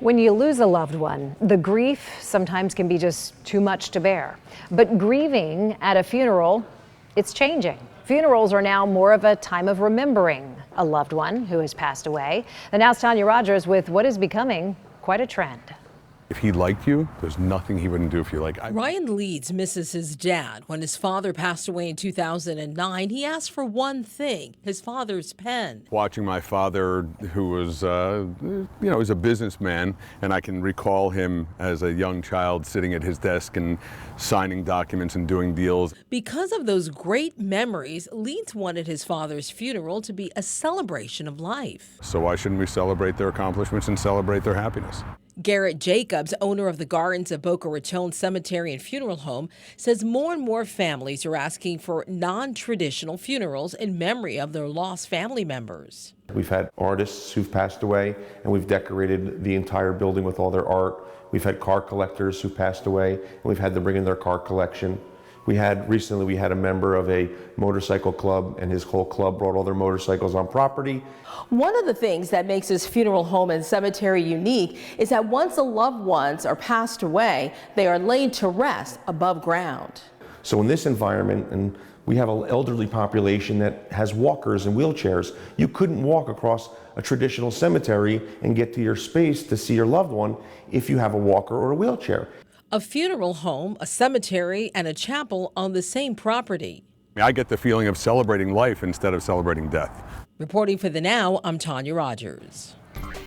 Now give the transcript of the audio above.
When you lose a loved one, the grief sometimes can be just too much to bear. But grieving at a funeral, it's changing. Funerals are now more of a time of remembering a loved one who has passed away. And now's Tanya Rogers with what is becoming quite a trend. If he liked you, there's nothing he wouldn't do for you. Ryan Leeds misses his dad. When his father passed away in 2009, he asked for one thing, his father's pen. Watching my father, who was, was a businessman, and I can recall him as a young child sitting at his desk and signing documents and doing deals. Because of those great memories, Leeds wanted his father's funeral to be a celebration of life. So why shouldn't we celebrate their accomplishments and celebrate their happiness? Garrett Jacobs, owner of the Gardens at Boca Raton Cemetery and Funeral Home, says more and more families are asking for non-traditional funerals in memory of their lost family members. We've had artists who've passed away, and we've decorated the entire building with all their art. We've had car collectors who passed away, and we've had them bring in their car collection. Recently we had a member of a motorcycle club, and his whole club brought all their motorcycles on property. One of the things that makes this funeral home and cemetery unique is that once the loved ones are passed away, they are laid to rest above ground. So in this environment, and we have an elderly population that has walkers and wheelchairs, you couldn't walk across a traditional cemetery and get to your space to see your loved one if you have a walker or a wheelchair. A funeral home, a cemetery, and a chapel on the same property. I get the feeling of celebrating life instead of celebrating death. Reporting for The Now, I'm Tanya Rogers.